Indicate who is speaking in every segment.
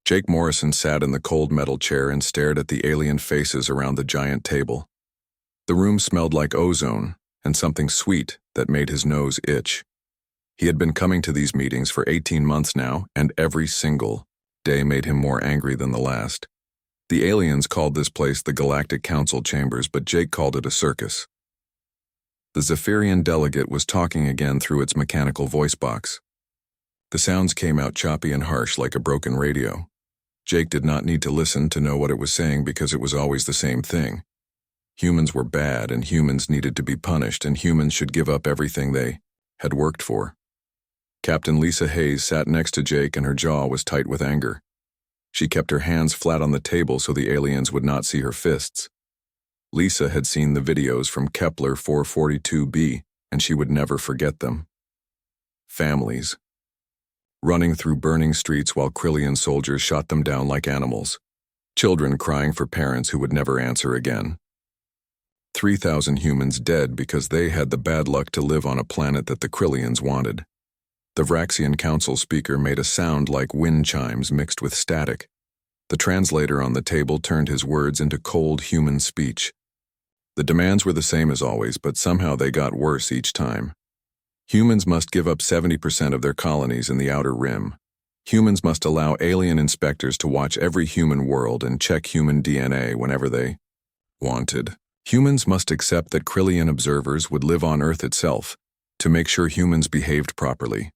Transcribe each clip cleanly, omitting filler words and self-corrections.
Speaker 1: Jake Morrison sat in the cold metal chair and stared at the alien faces around the giant table. The room smelled like ozone and something sweet that made his nose itch. He had been coming to these meetings for 18 months now, and every single day made him more angry than the last. The aliens called this place the Galactic Council Chambers, but Jake called it a circus. The Zephyrian delegate was talking again through its mechanical voice box. The sounds came out choppy and harsh like a broken radio. Jake did not need to listen to know what it was saying because it was always the same thing. Humans were bad, and humans needed to be punished, and humans should give up everything they had worked for. Captain Lisa Hayes sat next to Jake, and her jaw was tight with anger. She kept her hands flat on the table so the aliens would not see her fists. Lisa had seen the videos from Kepler 442b, and she would never forget them. Families. Running through burning streets while Krillian soldiers shot them down like animals. Children crying for parents who would never answer again. 3,000 humans dead because they had the bad luck to live on a planet that the Krillians wanted. The Vraxian council speaker made a sound like wind chimes mixed with static. The translator on the table turned his words into cold human speech. The demands were the same as always, but somehow they got worse each time. Humans must give up 70% of their colonies in the Outer Rim. Humans must allow alien inspectors to watch every human world and check human DNA whenever they wanted. Humans must accept that Krillian observers would live on Earth itself to make sure humans behaved properly.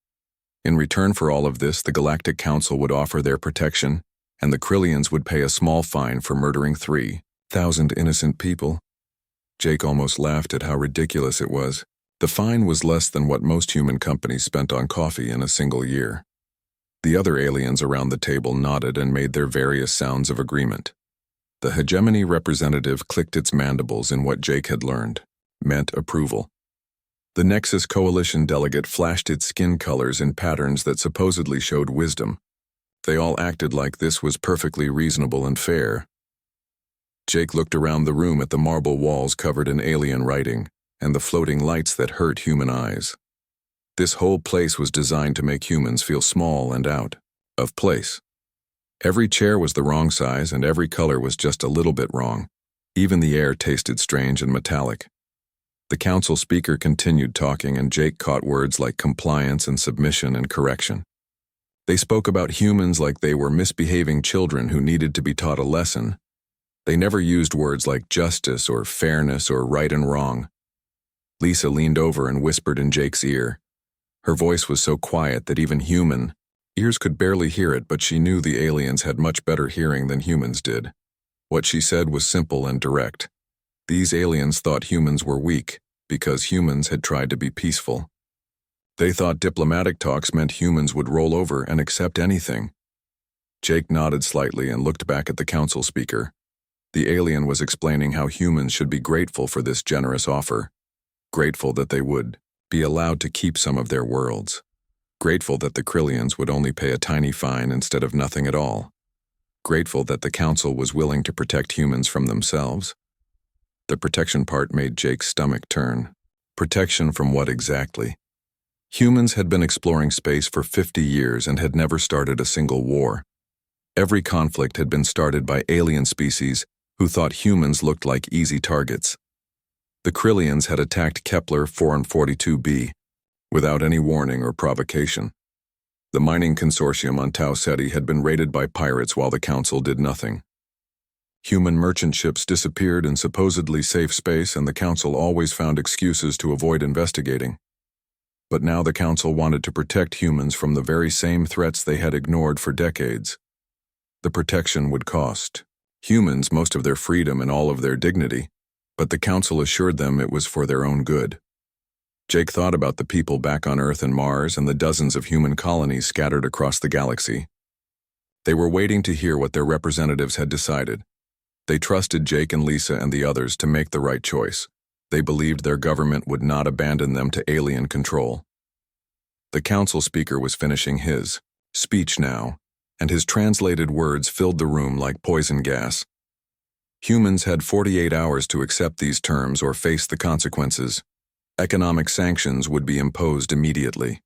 Speaker 1: In return for all of this, the Galactic Council would offer their protection, and the Krillians would pay a small fine for murdering 3,000 innocent people. Jake almost laughed at how ridiculous it was. The fine was less than what most human companies spent on coffee in a single year. The other aliens around the table nodded and made their various sounds of agreement. The hegemony representative clicked its mandibles in what Jake had learned, meant approval. The Nexus Coalition delegate flashed its skin colors in patterns that supposedly showed wisdom. They all acted like this was perfectly reasonable and fair. Jake looked around the room at the marble walls covered in alien writing, and the floating lights that hurt human eyes. This whole place was designed to make humans feel small and out of place. Every chair was the wrong size, and every color was just a little bit wrong. Even the air tasted strange and metallic. The council speaker continued talking, and Jake caught words like compliance and submission and correction. They spoke about humans like they were misbehaving children who needed to be taught a lesson. They never used words like justice or fairness or right and wrong. Lisa leaned over and whispered in Jake's ear. Her voice was so quiet that even human ears could barely hear it, but she knew the aliens had much better hearing than humans did. What she said was simple and direct. These aliens thought humans were weak because humans had tried to be peaceful. They thought diplomatic talks meant humans would roll over and accept anything. Jake nodded slightly and looked back at the council speaker. The alien was explaining how humans should be grateful for this generous offer. Grateful that they would be allowed to keep some of their worlds. Grateful that the Krillians would only pay a tiny fine instead of nothing at all. Grateful that the council was willing to protect humans from themselves. The protection part made Jake's stomach turn. Protection from what exactly? Humans had been exploring space for 50 years and had never started a single war. Every conflict had been started by alien species who thought humans looked like easy targets. The Krillians had attacked Kepler 442b without any warning or provocation. The mining consortium on Tau Ceti had been raided by pirates while the council did nothing. Human merchant ships disappeared in supposedly safe space, and the council always found excuses to avoid investigating. But now the council wanted to protect humans from the very same threats they had ignored for decades. The protection would cost humans most of their freedom and all of their dignity, but the council assured them it was for their own good. Jake thought about the people back on Earth and Mars and the dozens of human colonies scattered across the galaxy. They were waiting to hear what their representatives had decided. They trusted Jake and Lisa and the others to make the right choice. They believed their government would not abandon them to alien control. The council speaker was finishing his speech now, and his translated words filled the room like poison gas. Humans had 48 hours to accept these terms or face the consequences. Economic sanctions would be imposed immediately.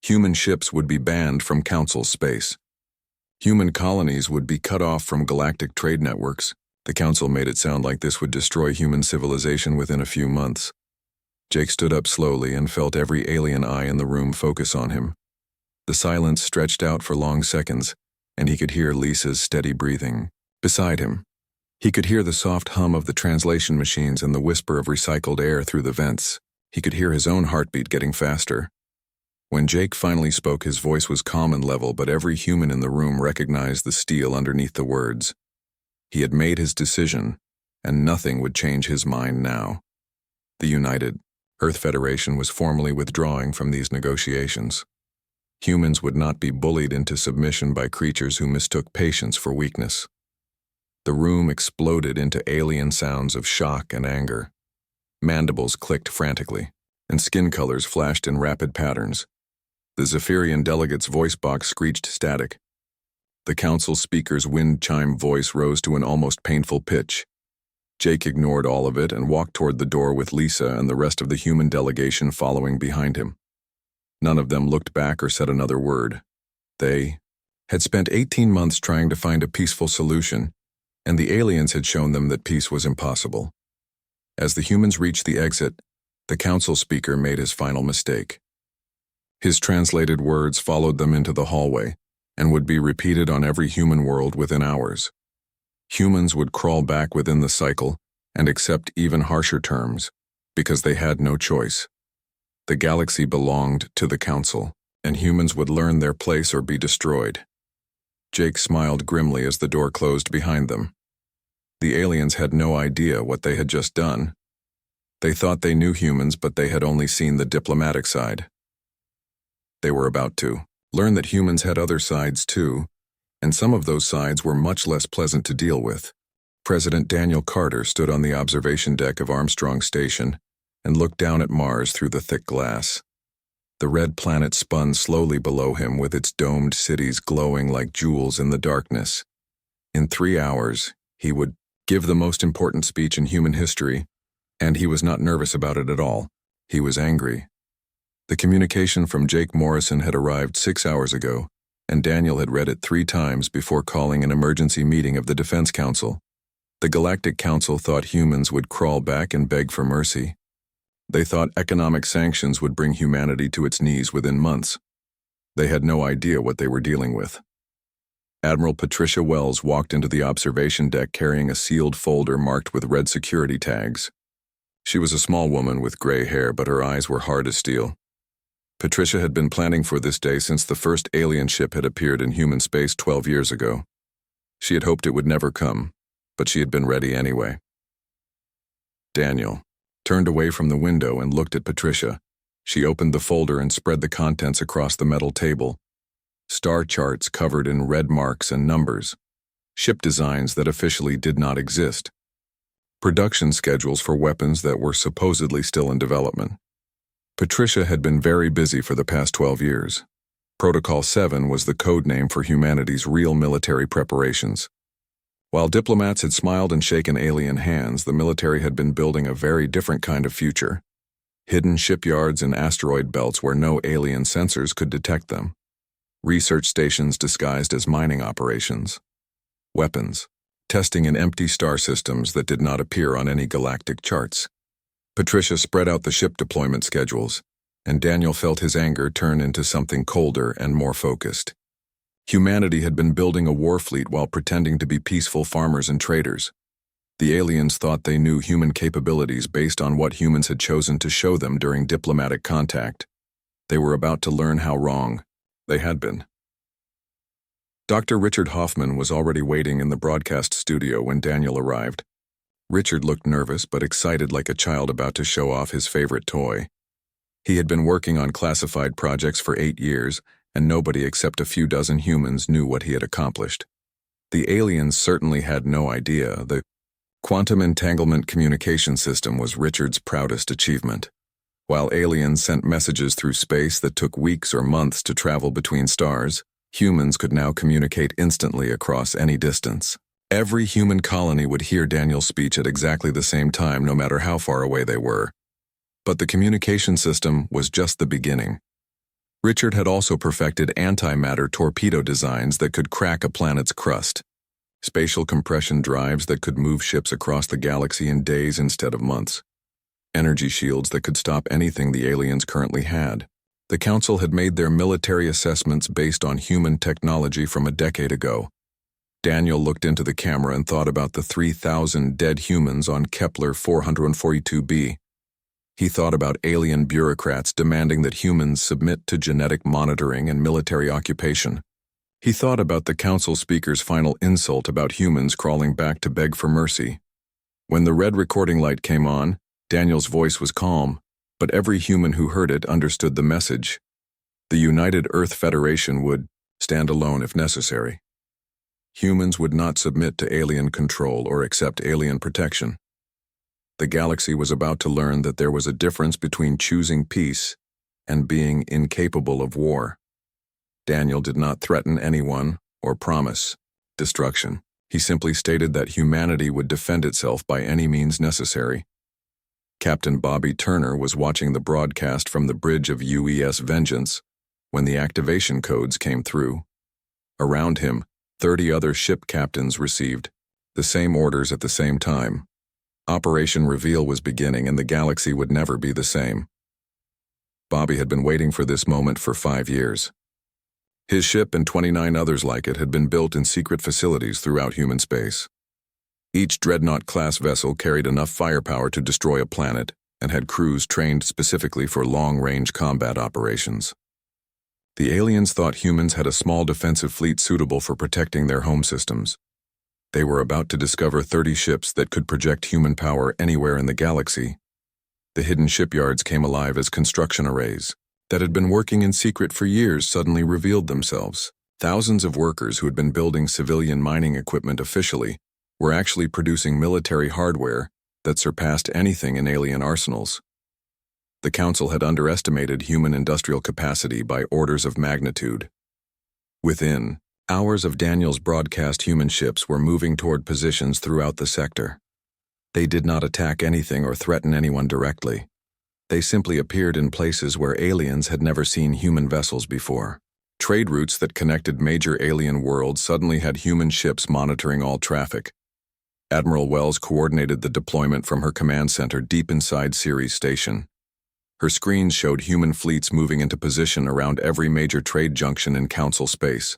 Speaker 1: Human ships would be banned from council space. Human colonies would be cut off from galactic trade networks. The council made it sound like this would destroy human civilization within a few months. Jake stood up slowly and felt every alien eye in the room focus on him. The silence stretched out for long seconds, and he could hear Lisa's steady breathing beside him. He could hear the soft hum of the translation machines and the whisper of recycled air through the vents. He could hear his own heartbeat getting faster. When Jake finally spoke, his voice was calm and level, but every human in the room recognized the steel underneath the words. He had made his decision, and nothing would change his mind now. The United Earth Federation was formally withdrawing from these negotiations. Humans would not be bullied into submission by creatures who mistook patience for weakness. The room exploded into alien sounds of shock and anger. Mandibles clicked frantically, and skin colors flashed in rapid patterns. The Zephyrian delegate's voice box screeched static. The council speaker's wind chime voice rose to an almost painful pitch. Jake ignored all of it and walked toward the door with Lisa and the rest of the human delegation following behind him. None of them looked back or said another word. They had spent 18 months trying to find a peaceful solution, and the aliens had shown them that peace was impossible. As the humans reached the exit, the council speaker made his final mistake. His translated words followed them into the hallway and would be repeated on every human world within hours. Humans would crawl back within the cycle and accept even harsher terms because they had no choice. The galaxy belonged to the council, and humans would learn their place or be destroyed. Jake smiled grimly as the door closed behind them. The aliens had no idea what they had just done. They thought they knew humans, but they had only seen the diplomatic side. They were about to learn that humans had other sides too, and some of those sides were much less pleasant to deal with. President Daniel Carter stood on the observation deck of Armstrong Station and looked down at Mars through the thick glass. The red planet spun slowly below him with its domed cities glowing like jewels in the darkness. In 3 hours, he would give the most important speech in human history, and he was not nervous about it at all. He was angry. The communication from Jake Morrison had arrived 6 hours ago, and Daniel had read it 3 times before calling an emergency meeting of the Defense Council. The Galactic Council thought humans would crawl back and beg for mercy. They thought economic sanctions would bring humanity to its knees within months. They had no idea what they were dealing with. Admiral Patricia Wells walked into the observation deck carrying a sealed folder marked with red security tags. She was a small woman with gray hair, but her eyes were hard as steel. Patricia had been planning for this day since the first alien ship had appeared in human space 12 years ago. She had hoped it would never come, but she had been ready anyway. Daniel turned away from the window and looked at Patricia. She opened the folder and spread the contents across the metal table. Star charts covered in red marks and numbers. Ship designs that officially did not exist. Production schedules for weapons that were supposedly still in development. Patricia had been very busy for the past 12 years. Protocol 7 was the code name for humanity's real military preparations. While diplomats had smiled and shaken alien hands, the military had been building a very different kind of future. Hidden shipyards and asteroid belts where no alien sensors could detect them. Research stations disguised as mining operations. Weapons. Testing in empty star systems that did not appear on any galactic charts. Patricia spread out the ship deployment schedules, and Daniel felt his anger turn into something colder and more focused. Humanity had been building a war fleet while pretending to be peaceful farmers and traders. The aliens thought they knew human capabilities based on what humans had chosen to show them during diplomatic contact. They were about to learn how wrong they had been. Dr. Richard Hoffman was already waiting in the broadcast studio when Daniel arrived. Richard looked nervous but excited like a child about to show off his favorite toy. He had been working on classified projects for 8 years, and nobody except a few dozen humans knew what he had accomplished. The aliens certainly had no idea. The quantum entanglement communication system was Richard's proudest achievement. While aliens sent messages through space that took weeks or months to travel between stars, humans could now communicate instantly across any distance. Every human colony would hear Daniel's speech at exactly the same time, no matter how far away they were. But the communication system was just the beginning. Richard had also perfected antimatter torpedo designs that could crack a planet's crust, spatial compression drives that could move ships across the galaxy in days instead of months, energy shields that could stop anything the aliens currently had. The Council had made their military assessments based on human technology from a decade ago. Daniel looked into the camera and thought about the 3,000 dead humans on Kepler 442b. He thought about alien bureaucrats demanding that humans submit to genetic monitoring and military occupation. He thought about the Council speaker's final insult about humans crawling back to beg for mercy. When the red recording light came on, Daniel's voice was calm, but every human who heard it understood the message. The United Earth Federation would stand alone if necessary. Humans would not submit to alien control or accept alien protection. The galaxy was about to learn that there was a difference between choosing peace and being incapable of war. Daniel did not threaten anyone or promise destruction. He simply stated that humanity would defend itself by any means necessary. Captain Bobby Turner was watching the broadcast from the bridge of UES Vengeance when the activation codes came through. Around him, 30 other ship captains received the same orders at the same time. Operation Reveal was beginning and the galaxy would never be the same. Bobby had been waiting for this moment for 5 years. His ship and 29 others like it had been built in secret facilities throughout human space. Each Dreadnought-class vessel carried enough firepower to destroy a planet and had crews trained specifically for long-range combat operations. The aliens thought humans had a small defensive fleet suitable for protecting their home systems. They were about to discover 30 ships that could project human power anywhere in the galaxy. The hidden shipyards came alive as construction arrays that had been working in secret for years suddenly revealed themselves. Thousands of workers who had been building civilian mining equipment officially were actually producing military hardware that surpassed anything in alien arsenals. The Council had underestimated human industrial capacity by orders of magnitude. Within hours of Daniel's broadcast, human ships were moving toward positions throughout the sector. They did not attack anything or threaten anyone directly. They simply appeared in places where aliens had never seen human vessels before. Trade routes that connected major alien worlds suddenly had human ships monitoring all traffic. Admiral Wells coordinated the deployment from her command center deep inside Ceres Station. Her screens showed human fleets moving into position around every major trade junction in Council space.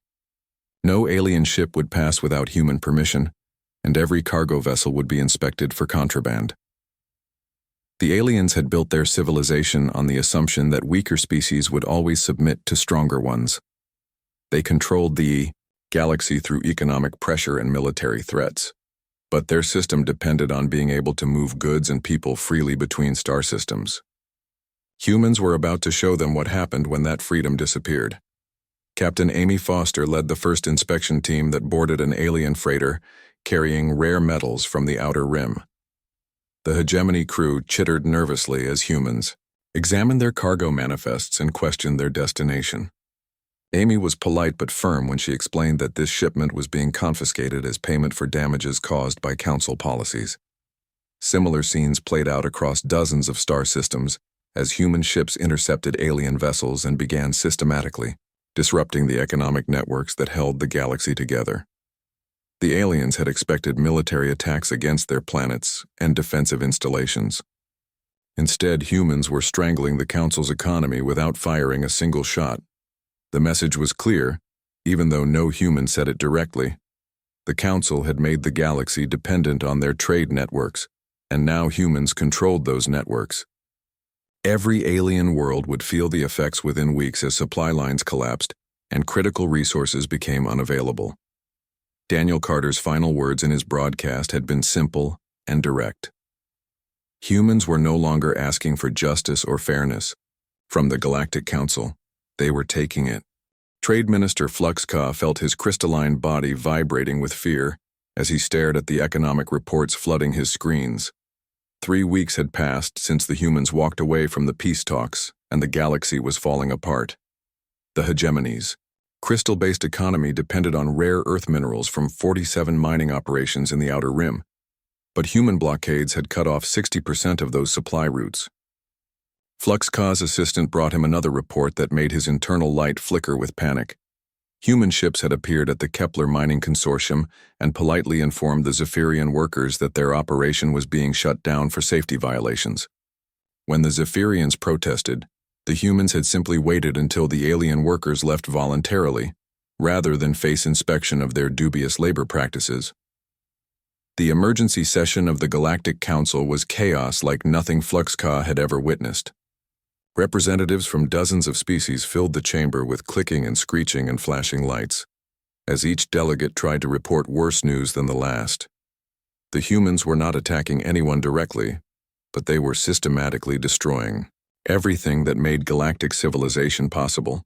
Speaker 1: No alien ship would pass without human permission, and every cargo vessel would be inspected for contraband. The aliens had built their civilization on the assumption that weaker species would always submit to stronger ones. They controlled the galaxy through economic pressure and military threats. But their system depended on being able to move goods and people freely between star systems. Humans were about to show them what happened when that freedom disappeared. Captain Amy Foster led the first inspection team that boarded an alien freighter carrying rare metals from the Outer Rim. The hegemony crew chittered nervously as humans examined their cargo manifests and questioned their destination. Amy was polite but firm when she explained that this shipment was being confiscated as payment for damages caused by Council policies. Similar scenes played out across dozens of star systems as human ships intercepted alien vessels and began systematically disrupting the economic networks that held the galaxy together. The aliens had expected military attacks against their planets and defensive installations. Instead, humans were strangling the Council's economy without firing a single shot. The message was clear, even though no human said it directly. The Council had made the galaxy dependent on their trade networks, and now humans controlled those networks. Every alien world would feel the effects within weeks as supply lines collapsed and critical resources became unavailable. Daniel Carter's final words in his broadcast had been simple and direct. Humans were no longer asking for justice or fairness from the Galactic Council. They were taking it. Trade Minister Fluxka felt his crystalline body vibrating with fear as he stared at the economic reports flooding his screens. 3 weeks had passed since the humans walked away from the peace talks, and the galaxy was falling apart. The hegemony's crystal-based economy depended on rare earth minerals from 47 mining operations in the Outer Rim, but human blockades had cut off 60% of those supply routes. Fluxca's assistant brought him another report that made his internal light flicker with panic. Human ships had appeared at the Kepler Mining Consortium and politely informed the Zephyrian workers that their operation was being shut down for safety violations. When the Zephyrians protested, the humans had simply waited until the alien workers left voluntarily, rather than face inspection of their dubious labor practices. The emergency session of the Galactic Council was chaos like nothing Fluxca had ever witnessed. Representatives from dozens of species filled the chamber with clicking and screeching and flashing lights, as each delegate tried to report worse news than the last. The humans were not attacking anyone directly, but they were systematically destroying everything that made galactic civilization possible.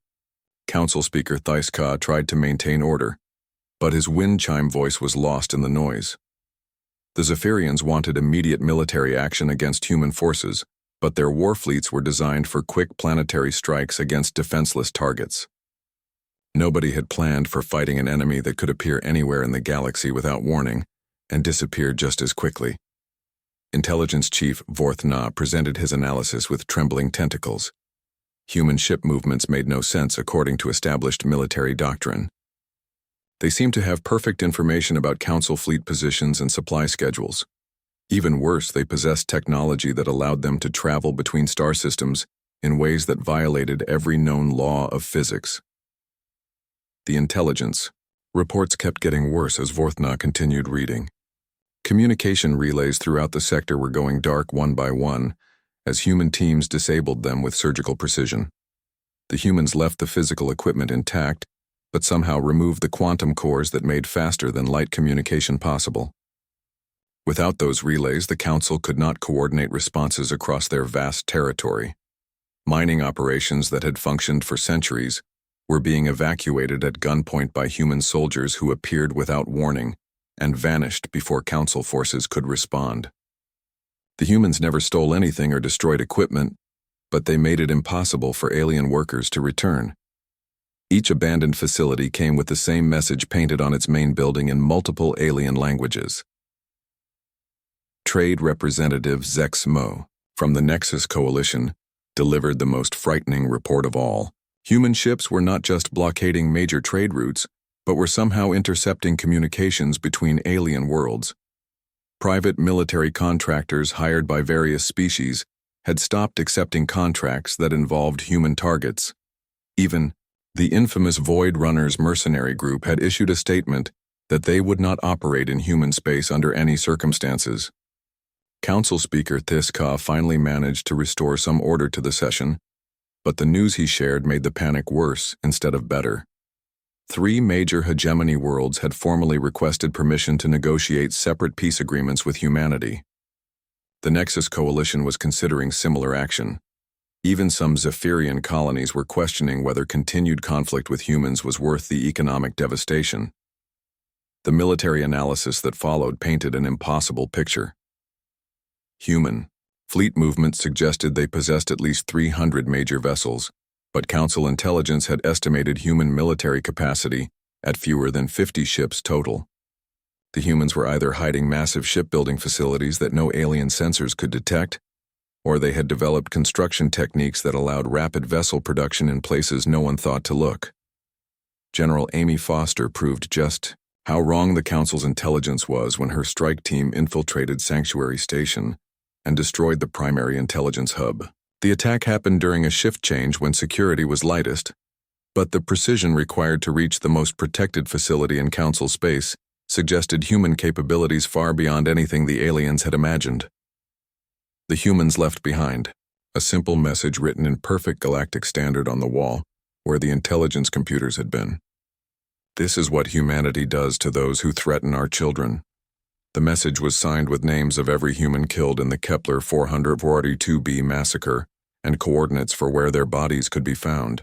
Speaker 1: Council Speaker Thaiska tried to maintain order, but his wind chime voice was lost in the noise. The Zephyrians wanted immediate military action against human forces, but their war fleets were designed for quick planetary strikes against defenseless targets. Nobody had planned for fighting an enemy that could appear anywhere in the galaxy without warning and disappear just as quickly. Intelligence Chief Vorthna presented his analysis with trembling tentacles. Human ship movements made no sense according to established military doctrine. They seemed to have perfect information about Council fleet positions and supply schedules. Even worse, they possessed technology that allowed them to travel between star systems in ways that violated every known law of physics. The intelligence. Reports kept getting worse as Vorthna continued reading. Communication relays throughout the sector were going dark one by one, as human teams disabled them with surgical precision. The humans left the physical equipment intact, but somehow removed the quantum cores that made faster than light communication possible. Without those relays, the Council could not coordinate responses across their vast territory. Mining operations that had functioned for centuries were being evacuated at gunpoint by human soldiers who appeared without warning and vanished before Council forces could respond. The humans never stole anything or destroyed equipment, but they made it impossible for alien workers to return. Each abandoned facility came with the same message painted on its main building in multiple alien languages. Trade Representative Zex Mo, from the Nexus Coalition, delivered the most frightening report of all. Human ships were not just blockading major trade routes, but were somehow intercepting communications between alien worlds. Private military contractors hired by various species had stopped accepting contracts that involved human targets. Even the infamous Void Runners mercenary group had issued a statement that they would not operate in human space under any circumstances. Council Speaker Thiska finally managed to restore some order to the session, but the news he shared made the panic worse instead of better. 3 major hegemony worlds had formally requested permission to negotiate separate peace agreements with humanity. The Nexus Coalition was considering similar action. Even some Zephyrian colonies were questioning whether continued conflict with humans was worth the economic devastation. The military analysis that followed painted an impossible picture. Human fleet movements suggested they possessed at least 300 major vessels, but Council intelligence had estimated human military capacity at fewer than 50 ships total. The humans were either hiding massive shipbuilding facilities that no alien sensors could detect, or they had developed construction techniques that allowed rapid vessel production in places no one thought to look. General Amy Foster proved just how wrong the Council's intelligence was when her strike team infiltrated Sanctuary Station and destroyed the primary intelligence hub. The attack happened during a shift change when security was lightest, but the precision required to reach the most protected facility in Council space suggested human capabilities far beyond anything the aliens had imagined. The humans left behind, a simple message written in perfect galactic standard on the wall, where the intelligence computers had been. This is what humanity does to those who threaten our children. The message was signed with names of every human killed in the Kepler 442b massacre and coordinates for where their bodies could be found.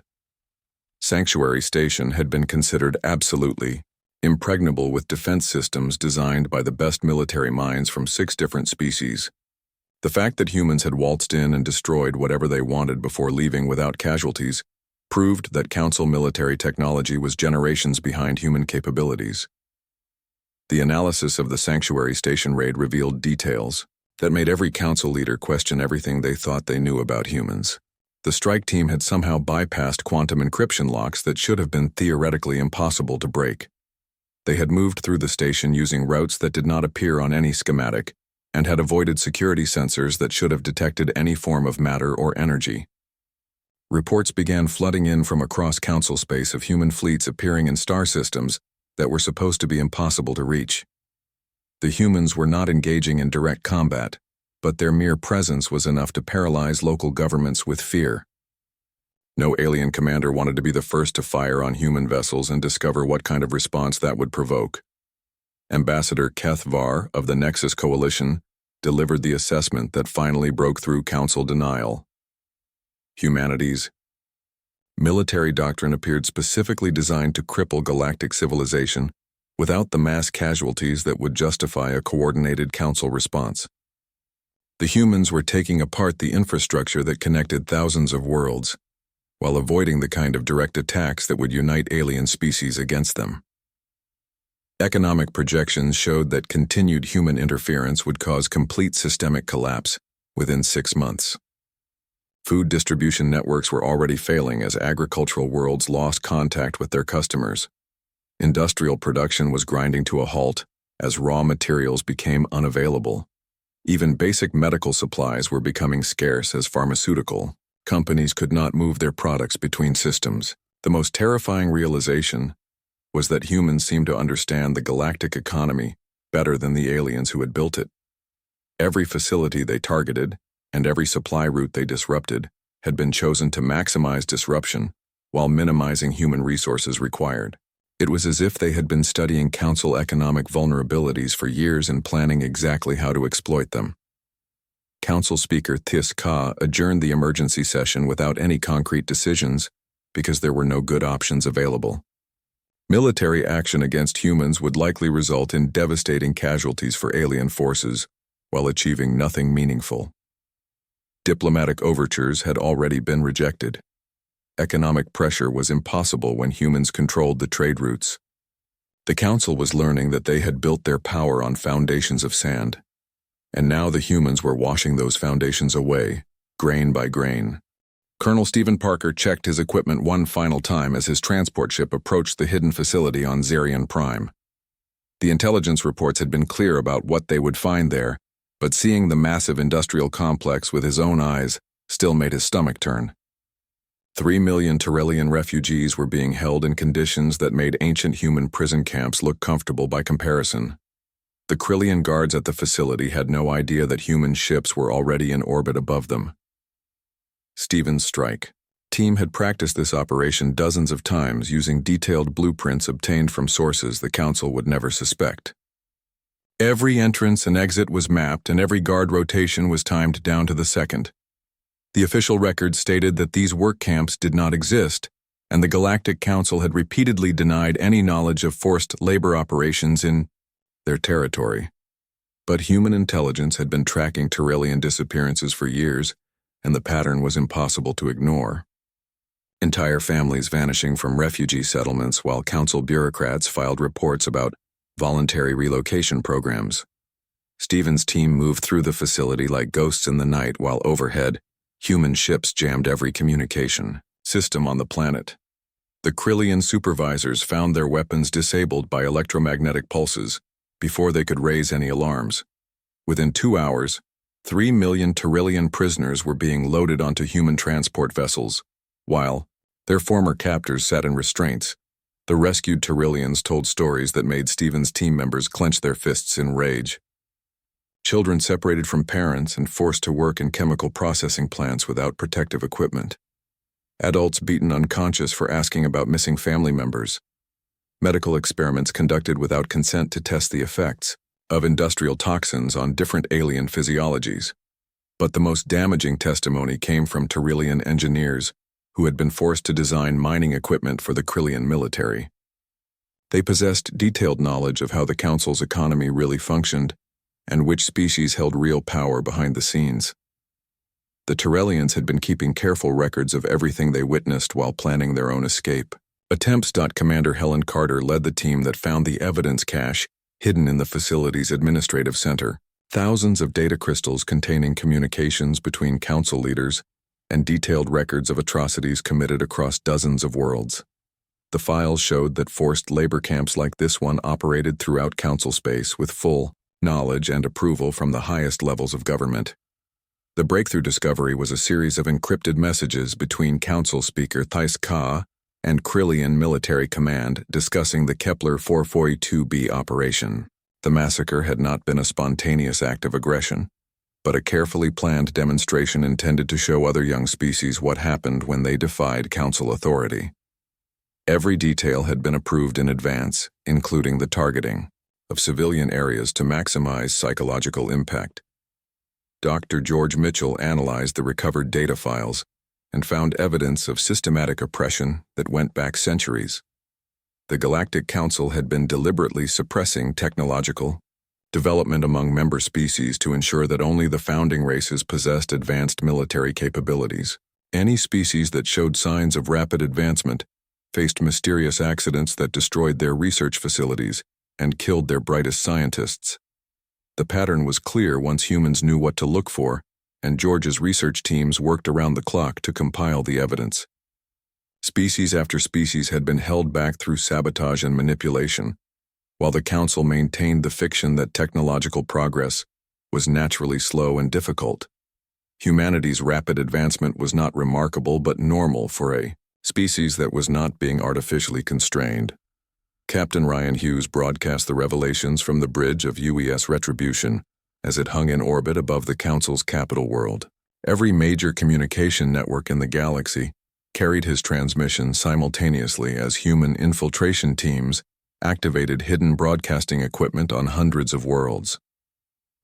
Speaker 1: Sanctuary Station had been considered absolutely impregnable with defense systems designed by the best military minds from 6 different species. The fact that humans had waltzed in and destroyed whatever they wanted before leaving without casualties proved that Council military technology was generations behind human capabilities. The analysis of the Sanctuary Station raid revealed details that made every Council leader question everything they thought they knew about humans. The strike team had somehow bypassed quantum encryption locks that should have been theoretically impossible to break. They had moved through the station using routes that did not appear on any schematic, and had avoided security sensors that should have detected any form of matter or energy. Reports began flooding in from across council space of human fleets appearing in star systems that were supposed to be impossible to reach. The humans were not engaging in direct combat, but their mere presence was enough to paralyze local governments with fear. No alien commander wanted to be the first to fire on human vessels and discover what kind of response that would provoke. Ambassador Keth Var of the Nexus Coalition delivered the assessment that finally broke through council denial. Humanity's military doctrine appeared specifically designed to cripple galactic civilization without the mass casualties that would justify a coordinated council response. The humans were taking apart the infrastructure that connected thousands of worlds, while avoiding the kind of direct attacks that would unite alien species against them. Economic projections showed that continued human interference would cause complete systemic collapse within 6 months. Food distribution networks were already failing as agricultural worlds lost contact with their customers. Industrial production was grinding to a halt as raw materials became unavailable. Even basic medical supplies were becoming scarce as pharmaceutical companies could not move their products between systems. The most terrifying realization was that humans seemed to understand the galactic economy better than the aliens who had built it. Every facility they targeted and every supply route they disrupted had been chosen to maximize disruption while minimizing human resources required. It was as if they had been studying council economic vulnerabilities for years and planning exactly how to exploit them. Council Speaker This Ka adjourned the emergency session without any concrete decisions because there were no good options available. Military action against humans would likely result in devastating casualties for alien forces while achieving nothing meaningful. Diplomatic overtures had already been rejected. Economic pressure was impossible when humans controlled the trade routes. The council was learning that they had built their power on foundations of sand, and now the humans were washing those foundations away, grain by grain. Colonel Stephen Parker checked his equipment one final time as his transport ship approached the hidden facility on Zarian Prime. The intelligence reports had been clear about what they would find there, but seeing the massive industrial complex with his own eyes still made his stomach turn. 3 million Tyrellian refugees were being held in conditions that made ancient human prison camps look comfortable by comparison. The Krillian guards at the facility had no idea that human ships were already in orbit above them. Stephen's strike team had practiced this operation dozens of times using detailed blueprints obtained from sources the council would never suspect. Every entrance and exit was mapped and every guard rotation was timed down to the second. The official record stated that these work camps did not exist, and the Galactic Council had repeatedly denied any knowledge of forced labor operations in their territory. But human intelligence had been tracking Tyrellian disappearances for years, and the pattern was impossible to ignore. Entire families vanishing from refugee settlements while council bureaucrats filed reports about voluntary relocation programs. Stephen's team moved through the facility like ghosts in the night while overhead, human ships jammed every communication system on the planet. The Krillian supervisors found their weapons disabled by electromagnetic pulses before they could raise any alarms. Within 2 hours, 3 million Tyrellian prisoners were being loaded onto human transport vessels, while their former captors sat in restraints. The rescued Tyrellians told stories that made Stephen's team members clench their fists in rage. Children separated from parents and forced to work in chemical processing plants without protective equipment. Adults beaten unconscious for asking about missing family members. Medical experiments conducted without consent to test the effects of industrial toxins on different alien physiologies. But the most damaging testimony came from Tyrellian engineers who had been forced to design mining equipment for the Krillian military. They possessed detailed knowledge of how the Council's economy really functioned and which species held real power behind the scenes. The Tyrellians had been keeping careful records of everything they witnessed while planning their own escape. Attempts. Commander Helen Carter led the team that found the evidence cache hidden in the facility's administrative center. Thousands of data crystals containing communications between council leaders and detailed records of atrocities committed across dozens of worlds. The files showed that forced labor camps like this one operated throughout council space with full knowledge and approval from the highest levels of government. The breakthrough discovery was a series of encrypted messages between Council Speaker Thais Ka and Krillian Military Command discussing the Kepler 442b operation. The massacre had not been a spontaneous act of aggression, but a carefully planned demonstration intended to show other young species what happened when they defied Council authority. Every detail had been approved in advance, including the targeting of civilian areas to maximize psychological impact. Dr. George Mitchell analyzed the recovered data files and found evidence of systematic oppression that went back centuries. The Galactic Council had been deliberately suppressing technological development among member species to ensure that only the founding races possessed advanced military capabilities. Any species that showed signs of rapid advancement faced mysterious accidents that destroyed their research facilities and killed their brightest scientists. The pattern was clear once humans knew what to look for, and George's research teams worked around the clock to compile the evidence. Species after species had been held back through sabotage and manipulation, while the Council maintained the fiction that technological progress was naturally slow and difficult. Humanity's rapid advancement was not remarkable but normal for a species that was not being artificially constrained. Captain Ryan Hughes broadcast the revelations from the bridge of UES Retribution as it hung in orbit above the Council's capital world. Every major communication network in the galaxy carried his transmission simultaneously as human infiltration teams activated hidden broadcasting equipment on hundreds of worlds.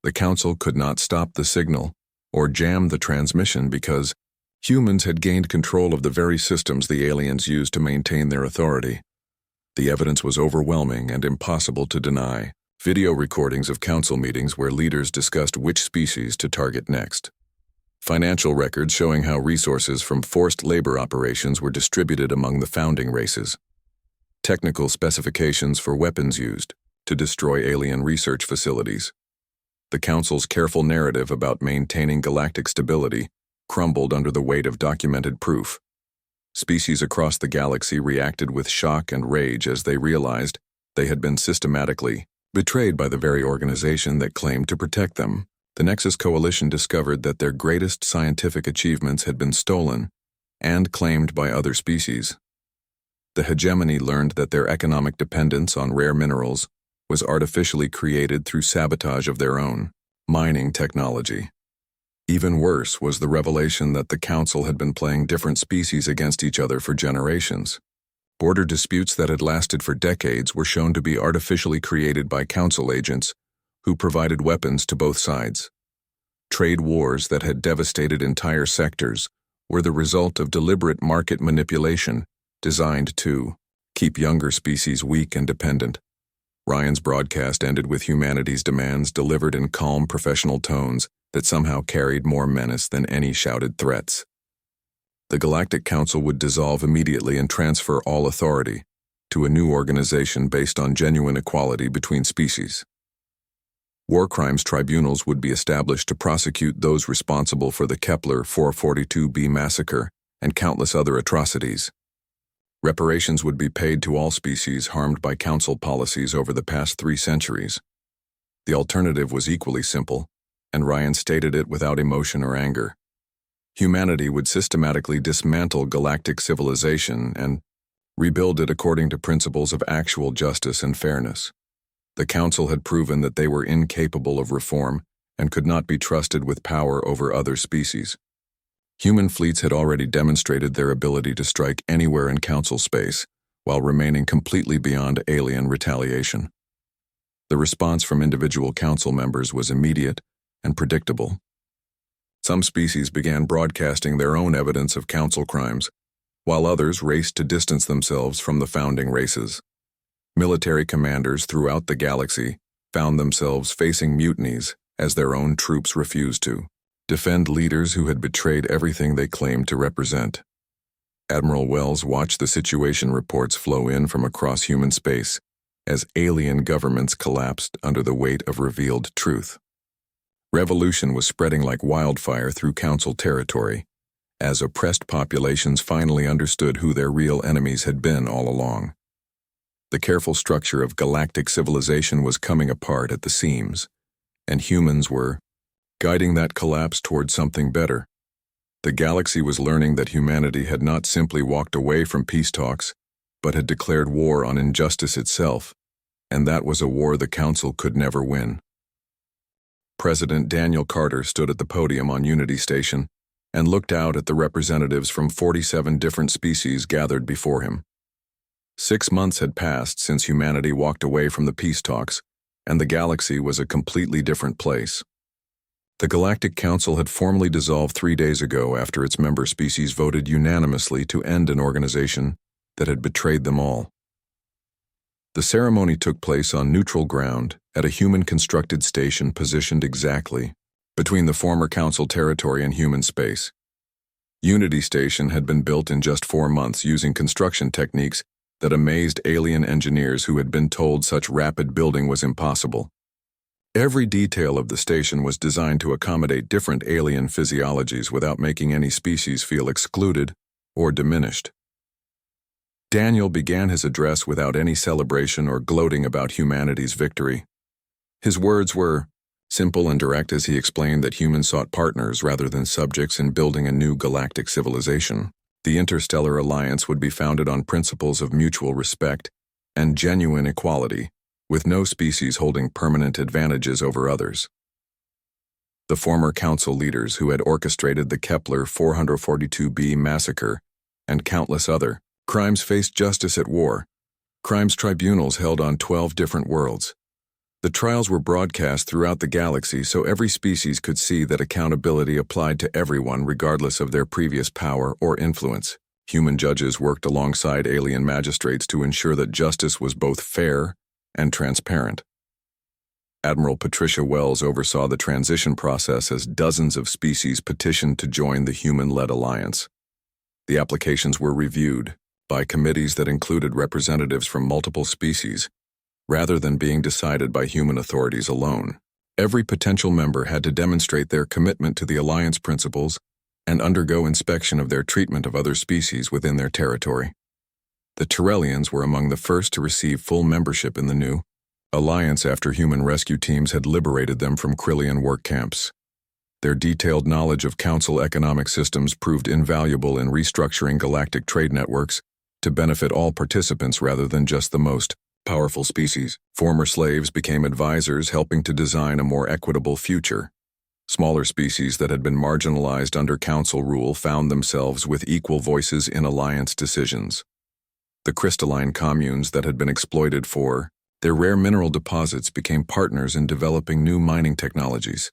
Speaker 1: The Council could not stop the signal or jam the transmission because humans had gained control of the very systems the aliens used to maintain their authority. The evidence was overwhelming and impossible to deny. Video recordings of council meetings where leaders discussed which species to target next. Financial records showing how resources from forced labor operations were distributed among the founding races. Technical specifications for weapons used to destroy alien research facilities. The Council's careful narrative about maintaining galactic stability crumbled under the weight of documented proof. Species across the galaxy reacted with shock and rage as they realized they had been systematically betrayed by the very organization that claimed to protect them. The Nexus Coalition discovered that their greatest scientific achievements had been stolen and claimed by other species. The hegemony learned that their economic dependence on rare minerals was artificially created through sabotage of their own mining technology. Even worse was the revelation that the Council had been playing different species against each other for generations. Border disputes that had lasted for decades were shown to be artificially created by Council agents who provided weapons to both sides. Trade wars that had devastated entire sectors were the result of deliberate market manipulation designed to keep younger species weak and dependent. Ryan's broadcast ended with humanity's demands delivered in calm professional tones that somehow carried more menace than any shouted threats. The Galactic Council would dissolve immediately and transfer all authority to a new organization based on genuine equality between species. War crimes tribunals would be established to prosecute those responsible for the Kepler 442b massacre and countless other atrocities. Reparations would be paid to all species harmed by Council policies over the past 3 centuries. The alternative was equally simple, and Ryan stated it without emotion or anger. Humanity would systematically dismantle galactic civilization and rebuild it according to principles of actual justice and fairness. The Council had proven that they were incapable of reform and could not be trusted with power over other species. Human fleets had already demonstrated their ability to strike anywhere in Council space while remaining completely beyond alien retaliation. The response from individual Council members was immediate and predictable. Some species began broadcasting their own evidence of Council crimes, while others raced to distance themselves from the founding races. Military commanders throughout the galaxy found themselves facing mutinies as their own troops refused to defend leaders who had betrayed everything they claimed to represent. Admiral Wells watched the situation reports flow in from across human space as alien governments collapsed under the weight of revealed truth. Revolution was spreading like wildfire through Council territory, as oppressed populations finally understood who their real enemies had been all along. The careful structure of galactic civilization was coming apart at the seams, and humans were guiding that collapse toward something better. The galaxy was learning that humanity had not simply walked away from peace talks, but had declared war on injustice itself, and that was a war the Council could never win. President Daniel Carter stood at the podium on Unity Station and looked out at the representatives from 47 different species gathered before him. 6 months had passed since humanity walked away from the peace talks, and the galaxy was a completely different place. The Galactic Council had formally dissolved 3 days ago after its member species voted unanimously to end an organization that had betrayed them all. The ceremony took place on neutral ground at a human-constructed station positioned exactly between the former Council territory and human space. Unity Station had been built in just 4 months using construction techniques that amazed alien engineers who had been told such rapid building was impossible. Every detail of the station was designed to accommodate different alien physiologies without making any species feel excluded or diminished. Daniel began his address without any celebration or gloating about humanity's victory. His words were simple and direct as he explained that humans sought partners rather than subjects in building a new galactic civilization. The Interstellar Alliance would be founded on principles of mutual respect and genuine equality, with no species holding permanent advantages over others. The former Council leaders who had orchestrated the Kepler 442b massacre and countless other crimes faced justice at war. Crimes tribunals held on 12 different worlds. The trials were broadcast throughout the galaxy so every species could see that accountability applied to everyone regardless of their previous power or influence. Human judges worked alongside alien magistrates to ensure that justice was both fair and transparent. Admiral Patricia Wells oversaw the transition process as dozens of species petitioned to join the human-led alliance. The applications were reviewed by committees that included representatives from multiple species, rather than being decided by human authorities alone. Every potential member had to demonstrate their commitment to the alliance principles and undergo inspection of their treatment of other species within their territory. The Tyrellians were among the first to receive full membership in the new alliance after human rescue teams had liberated them from Krillian work camps. Their detailed knowledge of Council economic systems proved invaluable in restructuring galactic trade networks to benefit all participants rather than just the most powerful species. Former slaves became advisors, helping to design a more equitable future. Smaller species that had been marginalized under Council rule found themselves with equal voices in alliance decisions. The crystalline communes that had been exploited for their rare mineral deposits became partners in developing new mining technologies.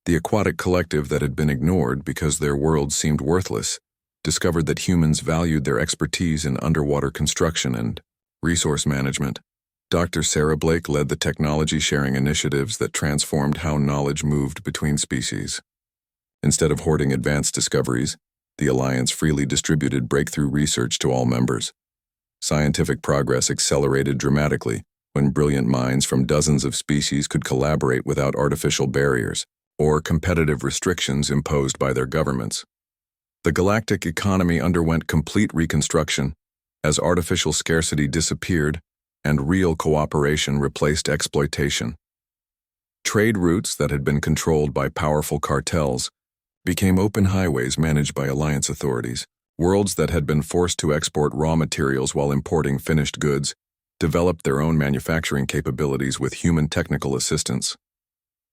Speaker 1: The aquatic collective that had been ignored because their worlds seemed worthless discovered that humans valued their expertise in underwater construction and resource management. Dr. Sarah Blake led the technology-sharing initiatives that transformed how knowledge moved between species. Instead of hoarding advanced discoveries, the Alliance freely distributed breakthrough research to all members. Scientific progress accelerated dramatically when brilliant minds from dozens of species could collaborate without artificial barriers or competitive restrictions imposed by their governments. The galactic economy underwent complete reconstruction as artificial scarcity disappeared and real cooperation replaced exploitation. Trade routes that had been controlled by powerful cartels became open highways managed by alliance authorities. Worlds that had been forced to export raw materials while importing finished goods developed their own manufacturing capabilities with human technical assistance.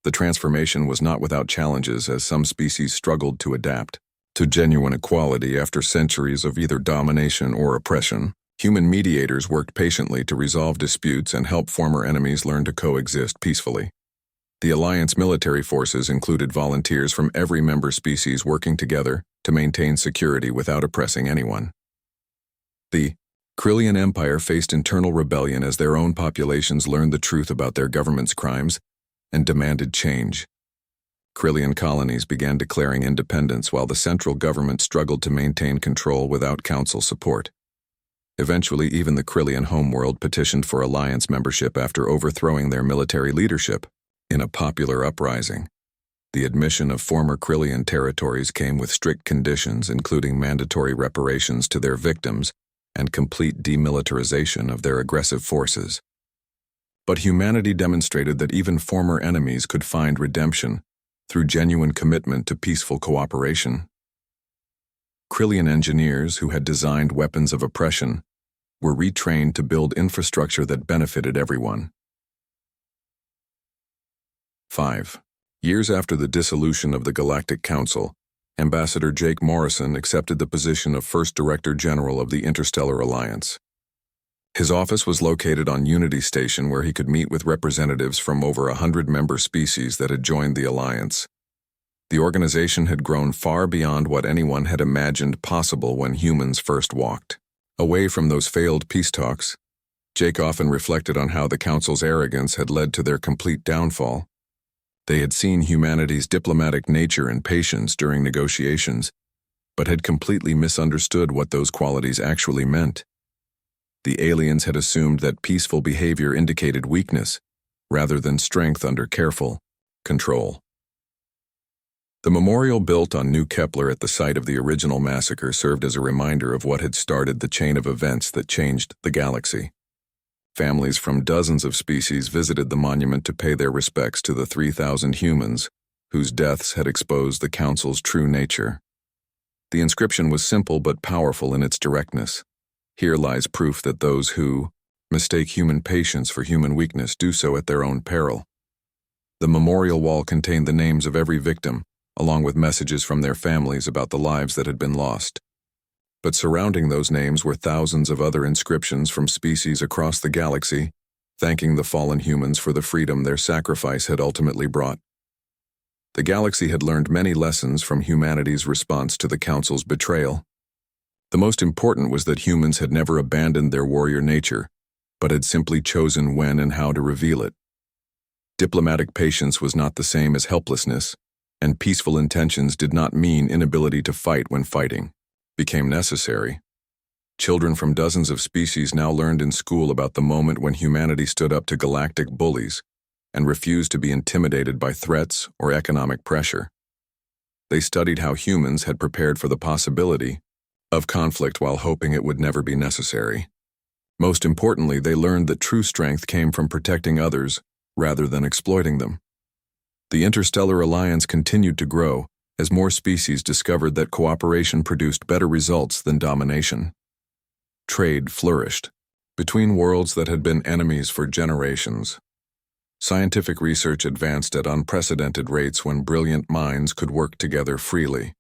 Speaker 1: The transformation was not without challenges as some species struggled to adapt to genuine equality after centuries of either domination or oppression. Human mediators worked patiently to resolve disputes and help former enemies learn to coexist peacefully. The Alliance military forces included volunteers from every member species working together to maintain security without oppressing anyone. The Krillian Empire faced internal rebellion as their own populations learned the truth about their government's crimes and demanded change. Krillian colonies began declaring independence while the central government struggled to maintain control without Council support. Eventually, even the Krillian homeworld petitioned for alliance membership after overthrowing their military leadership in a popular uprising. The admission of former Krillian territories came with strict conditions, including mandatory reparations to their victims and complete demilitarization of their aggressive forces. But humanity demonstrated that even former enemies could find redemption through genuine commitment to peaceful cooperation. Krillian engineers who had designed weapons of oppression were retrained to build infrastructure that benefited everyone. 5. Years after the dissolution of the Galactic Council, Ambassador Jake Morrison accepted the position of First Director General of the Interstellar Alliance. His office was located on Unity Station, where he could meet with representatives from over 100 member species that had joined the Alliance. The organization had grown far beyond what anyone had imagined possible when humans first walked. Away from those failed peace talks, Jake often reflected on how the Council's arrogance had led to their complete downfall. They had seen humanity's diplomatic nature and patience during negotiations, but had completely misunderstood what those qualities actually meant. The aliens had assumed that peaceful behavior indicated weakness, rather than strength under careful control. The memorial built on New Kepler at the site of the original massacre served as a reminder of what had started the chain of events that changed the galaxy. Families from dozens of species visited the monument to pay their respects to the 3,000 humans whose deaths had exposed the Council's true nature. The inscription was simple but powerful in its directness. Here lies proof that those who mistake human patience for human weakness do so at their own peril. The memorial wall contained the names of every victim, along with messages from their families about the lives that had been lost. But surrounding those names were thousands of other inscriptions from species across the galaxy, thanking the fallen humans for the freedom their sacrifice had ultimately brought. The galaxy had learned many lessons from humanity's response to the Council's betrayal. The most important was that humans had never abandoned their warrior nature, but had simply chosen when and how to reveal it. Diplomatic patience was not the same as helplessness, and peaceful intentions did not mean inability to fight when fighting became necessary. Children from dozens of species now learned in school about the moment when humanity stood up to galactic bullies and refused to be intimidated by threats or economic pressure. They studied how humans had prepared for the possibility of conflict while hoping it would never be necessary. Most importantly, they learned that true strength came from protecting others rather than exploiting them. The Interstellar Alliance continued to grow as more species discovered that cooperation produced better results than domination. Trade flourished between worlds that had been enemies for generations. Scientific research advanced at unprecedented rates when brilliant minds could work together freely.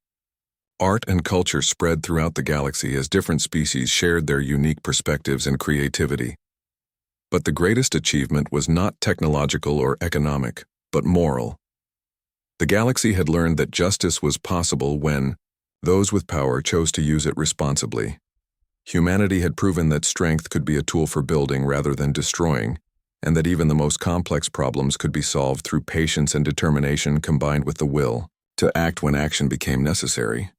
Speaker 1: Art and culture spread throughout the galaxy as different species shared their unique perspectives and creativity. But the greatest achievement was not technological or economic, but moral. The galaxy had learned that justice was possible when those with power chose to use it responsibly. Humanity had proven that strength could be a tool for building rather than destroying, and that even the most complex problems could be solved through patience and determination combined with the will to act when action became necessary.